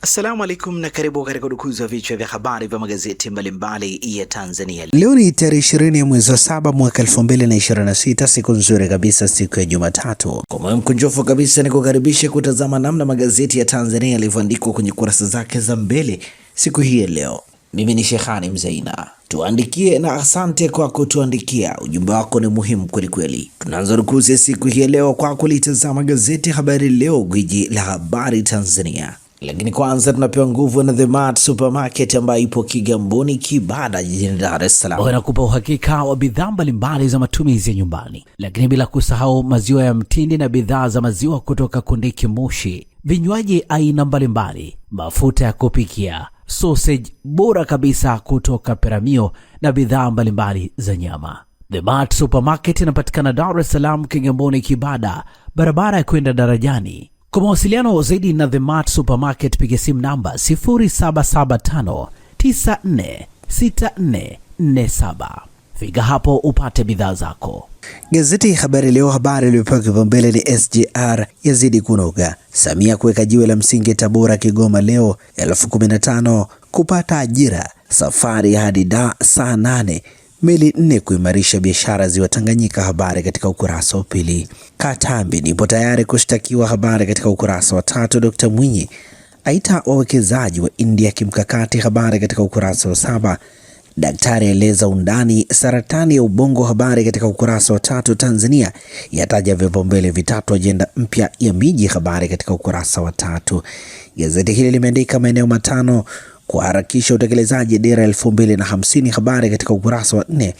Assalamu alaikum na karibu katika udukuzi wa vichwa vya habari vya magazeti mbalimbali ya Tanzania. Leo ni tarehe 20 ya mwezi wa 7 mwaka 2026, siku nzuri kabisa, siku ya Jumatatu. Kwa moyo mkunjufu kabisa ni kukaribisha kutazama namna magazeti ya Tanzania yalivyoandikwa kwenye kurasa zake za mbele siku hii ya leo. Mimi ni Sheikhani Mzaina. Tuandikie na asante kwa kutuandikia. Ujumbe wako ni muhimu kweli kweli. Tunaanza rukuzi siku hii ya leo kwa kulitazama gazeti Habari Leo, gwiji la habari Tanzania. Lakini kwanza tunapewa nguvu na The Mart Supermarket ambayo ipo Kigamboni Kibada jijini Dar es Salaam. Wanakupa uhakika wa bidhaa mbalimbali za matumizi ya nyumbani, lakini bila kusahau maziwa ya mtindi na bidhaa za maziwa kutoka Kondiki Moshi, vinywaji aina mbalimbali, mafuta ya kupikia, sausage bora kabisa kutoka Peramio na bidhaa mbalimbali za nyama. The Mart Supermarket inapatikana Dar es Salaam Kigamboni Kibada, barabara ya kwenda darajani. Kwa mawasiliano zaidi na The Mart Supermarket piga simu namba 0775946447. Fika hapo upate bidhaa zako. Gazeti Habari Leo, habari iliyopewa kipaumbele ni SGR yazidi kunoga. Samia kuweka jiwe la msingi Tabora Kigoma leo 1015 kupata ajira. Safari hadi Dar saa 8. Meli 4 kuimarisha biashara ziwa Tanganyika, habari katika ukurasa wa pili. Katambi nipo tayari kushtakiwa, habari katika ukurasa wa 3. Dr. Mwinyi aita wawekezaji wa India kimkakati, habari katika ukurasa wa 7. Daktari aeleza undani saratani ya ubongo, habari katika ukurasa wa 3. Tanzania yataja vipaumbele vitatu ajenda mpya ya miji, habari katika ukurasa wa 3. Gazeti hili limeandika maeneo matano kuharakisha utekelezaji dira 2050, habari katika ukurasa wa 4.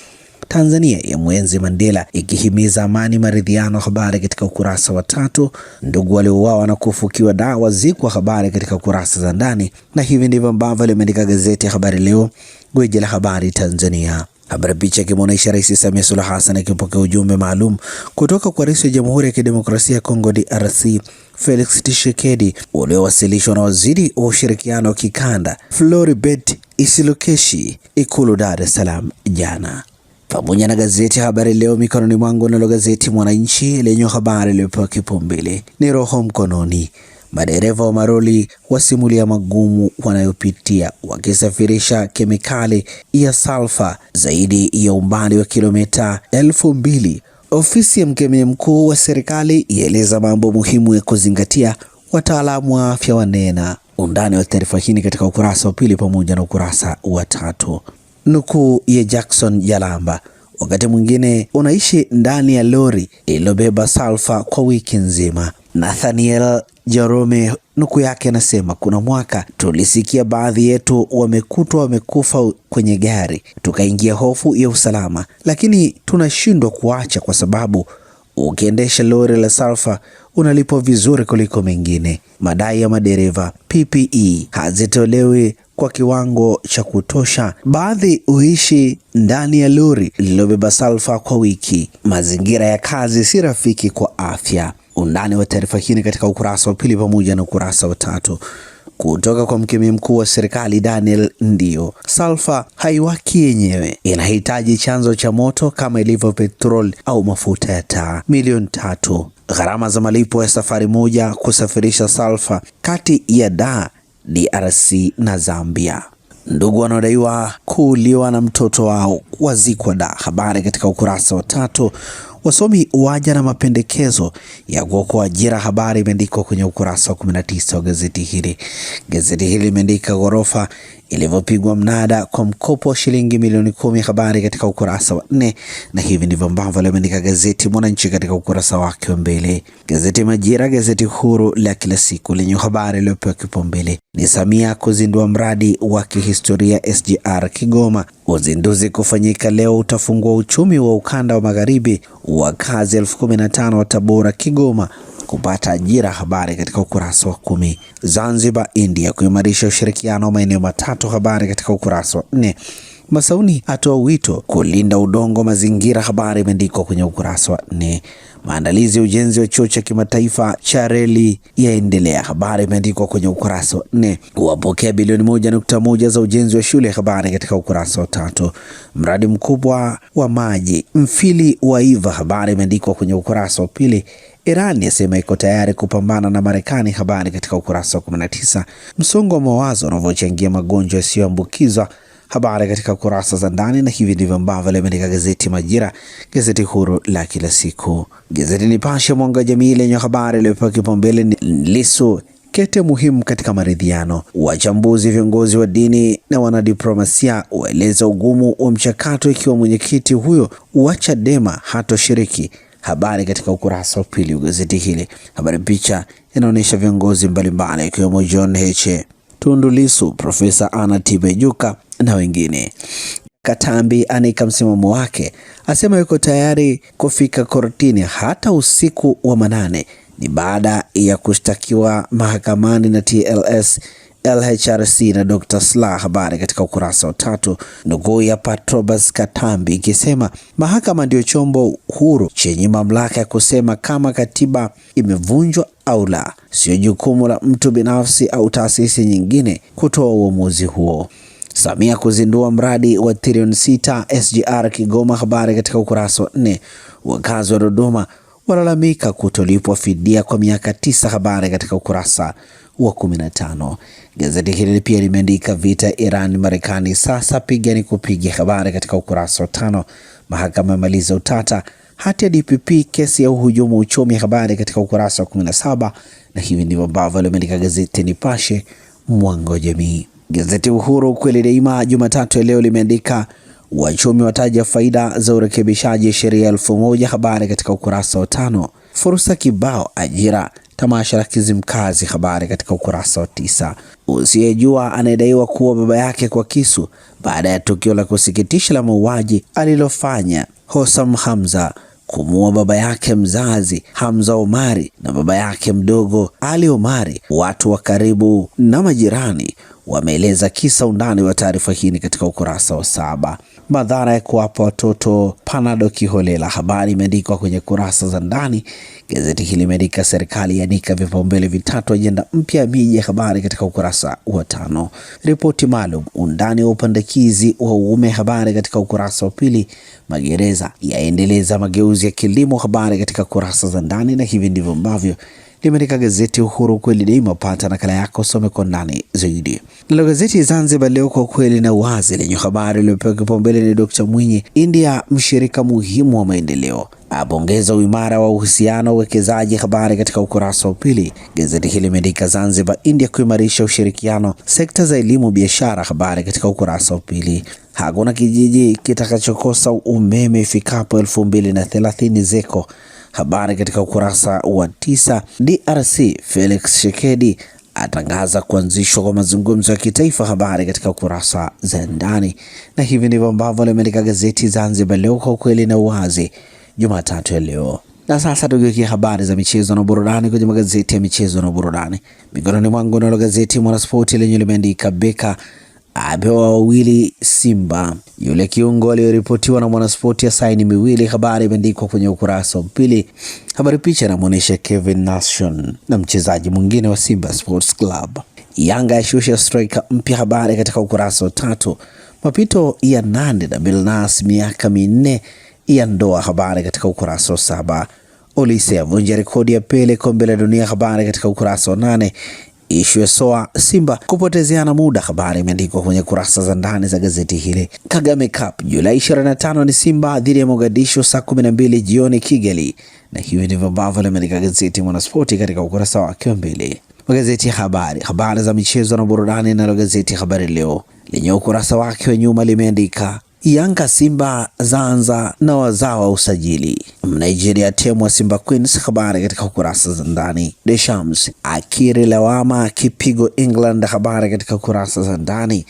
Tanzania ya mwenzi Mandela ikihimiza amani maridhiano, habari katika ukurasa wa 3. Ndugu waliouawa na kufukiwa dawa zikwa, habari katika kurasa za ndani. Na hivi ndivyo ambavyo limeandika gazeti ya Habari Leo, gwiji la habari Tanzania. Habari picha ikimwonyesha Rais Samia Suluhu Hassan akipokea ujumbe maalum kutoka kwa Rais wa Jamhuri ya Kidemokrasia ya Kongo DRC Felix Tshisekedi, uliowasilishwa na Waziri wa Ushirikiano wa Kikanda Floribert Isilukeshi Ikulu Dar es Salaam jana. Pamoja na gazeti Habari Leo mikononi mwangu, nalo gazeti Mwananchi lenye habari iliyopewa kipaumbele ni roho mkononi. Madereva wa maroli wasimulia magumu wanayopitia wakisafirisha kemikali ya salfa zaidi ya umbali wa kilomita 2000. Ofisi ya mkemia mkuu wa serikali ieleza mambo muhimu ya kuzingatia, wataalamu wa afya wanena. Undani wa taarifa hii katika ukurasa wa pili pamoja na ukurasa wa 3. Nukuu ya Jackson Jalamba: wakati mwingine unaishi ndani ya lori iliyobeba salfa kwa wiki nzima. Nathaniel Jerome nukuu yake anasema, kuna mwaka tulisikia baadhi yetu wamekutwa wamekufa kwenye gari, tukaingia hofu ya usalama, lakini tunashindwa kuacha kwa sababu ukiendesha lori la salfa unalipwa vizuri kuliko mengine. Madai ya madereva: PPE hazitolewi kwa kiwango cha kutosha. Baadhi huishi ndani ya lori lililobeba salfa kwa wiki. Mazingira ya kazi si rafiki kwa afya. Undani wa taarifa hii katika ukurasa wa pili pamoja na ukurasa wa 3. Kutoka kwa mkemia mkuu wa serikali Daniel Ndio: salfa haiwaki yenyewe, inahitaji chanzo cha moto kama ilivyo petrol au mafuta ya taa. milioni 3. Gharama za malipo ya safari moja kusafirisha salfa kati ya Dar, DRC na Zambia. Ndugu wanaodaiwa kuuliwa na mtoto wao wazikwa Dar, habari katika ukurasa wa 3. Wasomi waja na mapendekezo ya kuokoa ajira, habari imeandikwa kwenye ukurasa wa 19 wa gazeti hili. Gazeti hili limeandika ghorofa ilivyopigwa mnada kwa mkopo wa shilingi milioni 10, habari katika ukurasa wa 4. Na hivi ndivyo ambavyo limeandika gazeti Mwananchi katika ukurasa wake wa mbele. Gazeti Majira, gazeti huru la kila siku lenye habari iliyopewa kipaumbele ni Samia kuzindua mradi wa kihistoria SGR Kigoma. Uzinduzi kufanyika leo utafungua uchumi wa ukanda wa magharibi. Wakazi 1015 wa Tabora Kigoma kupata ajira, habari katika ukurasa wa 10. Zanzibar India kuimarisha ushirikiano wa maeneo matatu, habari katika ukurasa wa 4. Masauni atoa wito kulinda udongo mazingira, habari imeandikwa kwenye ukurasa wa 4. Maandalizi ya ujenzi wa chuo cha kimataifa cha reli yaendelea, habari imeandikwa kwenye ukurasa wa 4. Wapokea bilioni 1.1 za ujenzi wa shule, habari katika ukurasa wa 3. Mradi mkubwa wa maji Mfili waiva, habari imeandikwa kwenye ukurasa wa 2. Iran yasema iko tayari kupambana na Marekani, habari katika ukurasa wa 19. Msongo wa mawazo unavyochangia magonjwa yasiyoambukizwa, habari katika kurasa za ndani, na hivi ndivyo ambavyo limeandika gazeti Majira, gazeti huru la kila siku. Gazeti Nipashe mwanga wa jamii lenye habari iliyopewa kipaumbele ni Lissu kete muhimu katika maridhiano. Wachambuzi, viongozi wa dini na wanadiplomasia waeleza ugumu wa mchakato ikiwa mwenyekiti huyo wa Chadema hatoshiriki. Habari katika ukurasa wa pili wa gazeti hili. Habari picha inaonyesha viongozi mbalimbali ikiwemo John Heche, Tundu Lissu, Profesa Anna Tibaijuka na wengine. Katambi anika msimamo wake, asema yuko tayari kufika kortini hata usiku wa manane. Ni baada ya kushtakiwa mahakamani na TLS, LHRC na Dr. Slaa. Habari katika ukurasa wa 3. Ndugu ya Patrobas Katambi ikisema mahakama ndio chombo huru chenye mamlaka ya kusema kama katiba imevunjwa au la. Sio jukumu la mtu binafsi au taasisi nyingine kutoa uamuzi huo. Samia kuzindua mradi wa trilioni 6 SGR Kigoma. Habari katika ukurasa wa 4. Wakazi wa Dodoma walalamika kutolipwa fidia kwa miaka 9. Habari katika ukurasa wa 15. Gazeti hili pia limeandika vita Iran Marekani sasa piga ni kupiga. Habari katika ukurasa wa 5. Mahakama imaliza utata hati ya DPP kesi ya uhujumu uchumi. Habari katika ukurasa wa 17. Na hivi ndivyo ambavyo limeandika gazeti Nipashe mwanga wa jamii. Gazeti Uhuru kweli daima Jumatatu ya leo limeandika wachumi wataja faida za urekebishaji sheria 1000. Habari katika ukurasa wa 5. Fursa kibao ajira tamasha la Kizimkazi. Habari katika ukurasa wa 9. Usiyejua anayedaiwa kuwa baba yake kwa kisu baada ya tukio la kusikitisha la mauaji alilofanya Hosam Hamza kumuua baba yake mzazi Hamza Omari na baba yake mdogo Ali Omari. Watu wa karibu na majirani wameeleza kisa. Undani wa taarifa hii katika ukurasa wa 7. Madhara ya kuwapa watoto panado kiholela. Habari imeandikwa kwenye kurasa za ndani. Gazeti hili limeandika serikali yanika vipaumbele vitatu ajenda mpya ya miji. Habari katika ukurasa wa 5. Ripoti maalum undani wa upandikizi wa uume. Habari katika ukurasa wa 2. Magereza yaendeleza mageuzi ya kilimo. Habari katika kurasa za ndani, na hivi ndivyo ambavyo limeandika gazeti Uhuru kweli daima. Pata nakala yako, some kwa ndani zaidi. Nalo gazeti Zanzibar Leo kwa kweli na uwazi lenye habari iliyopewa kipaumbele ni Dr. Mwinyi, India mshirika muhimu wa maendeleo, apongeza uimara wa uhusiano uwekezaji. Habari katika ukurasa wa 2. Gazeti hili limeandika Zanzibar India kuimarisha ushirikiano sekta za elimu, biashara. Habari katika ukurasa wa 2. Hakuna kijiji kitakachokosa umeme ifikapo 2030 ZECO. Habari katika ukurasa wa 9. DRC Felix Tshisekedi atangaza kuanzishwa kwa mazungumzo ya kitaifa. Habari katika ukurasa za ndani, na hivi ndivyo ambavyo limeandika gazeti Zanzibar Leo kwa kweli na uwazi Jumatatu ya leo. Na sasa tugeukie habari za michezo na burudani kwenye magazeti ya michezo na burudani. Mikononi mwangu nalo gazeti Mwanaspoti lenye limeandika Beka apewa wawili Simba. Yule kiungo aliyoripotiwa na Mwanaspoti ya saini miwili. Habari imeandikwa kwenye ukurasa wa 2. Habari picha inamuonesha Kevin Nation na mchezaji mwingine wa Simba Sports Club. Yanga yashusha striker mpya. Habari katika ukurasa wa 3. Mapito ya Nandi na Bilnas miaka 4 ya ndoa. Habari katika ukurasa wa 7. Olise avunja rekodi ya Pele kombe la dunia. Habari katika ukurasa wa 8. Ishu ya Soa Simba kupotezeana muda. Habari imeandikwa kwenye kurasa za ndani za gazeti hili. Kagame Cup Julai 25 ni Simba dhidi ya Mogadishu saa 12 jioni Kigali. Na hivi ndivyo ambavyo limeandika gazeti Mwanaspoti katika ukurasa wake wa 2. Magazeti ya habari za michezo na burudani. Na gazeti Habari Leo lenye ukurasa wake wa nyuma limeandika Yanga Simba zaanza na wazawa usajili. Nigeria temwa Simba Queens. Habari katika ukurasa za ndani. Deschamps akiri lawama kipigo England. Habari katika ukurasa za ndani.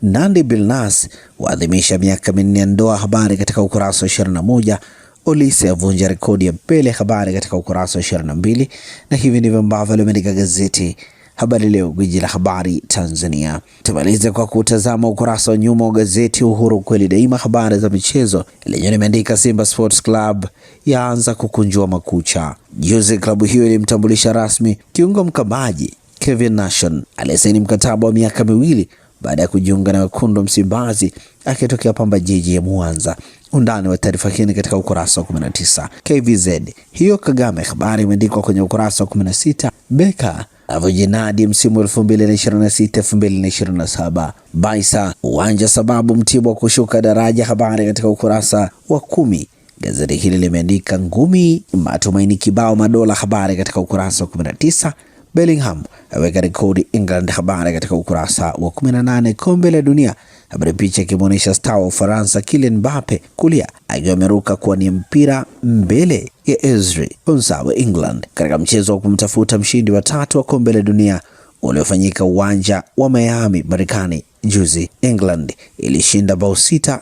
Nandi Bilnas waadhimisha miaka 4 ndoa. Habari katika ukurasa wa 21. Olise avunja rekodi ya Pele. Habari katika ukurasa wa 22. Na hivi ndivyo ambavyo limeandika gazeti Habari Leo, gwiji la habari Tanzania. Tumalize kwa kutazama ukurasa wa nyuma wa gazeti Uhuru kweli daima. Habari za michezo lenyewe limeandika Simba Sports Club yaanza kukunjua makucha. Juzi klabu hiyo ilimtambulisha rasmi kiungo mkabaji Kevin Nation aliyesaini mkataba wa miaka 2 baada ya kujiunga na wekundu Msimbazi akitokea Pamba Jiji ya Mwanza. Undani wa taarifa hii katika ukurasa wa 19. KVZ hiyo Kagame, habari imeandikwa kwenye ukurasa wa 16. Beka anavyojinadi msimu 2026-2027. Baisa uwanja sababu Mtibwa kushuka daraja, habari katika ukurasa wa 10. Gazeti hili limeandika ngumi matumaini kibao madola, habari katika ukurasa wa 19. Bellingham aweka rekodi England, habari katika ukurasa wa 18. Kombe la dunia, habari picha ikimwonyesha star wa Ufaransa Kylian Mbappe kulia akiwa ameruka kuwa ni mpira mbele ya Ezri Konsa wa England katika mchezo wa kumtafuta mshindi wa 3 wa kombe la dunia uliofanyika uwanja wa Miami, Marekani juzi. England ilishinda bao 6-4.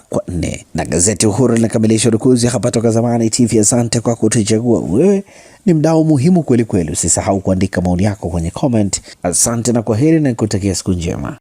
Na gazeti Uhuru linakamilisha rukuzi hapa toka Zamani TV. Asante kwa kutuchagua, wewe ni mdau muhimu kweli kweli. Usisahau kuandika maoni yako kwenye comment. Asante na kwaheri na nikutakia siku njema.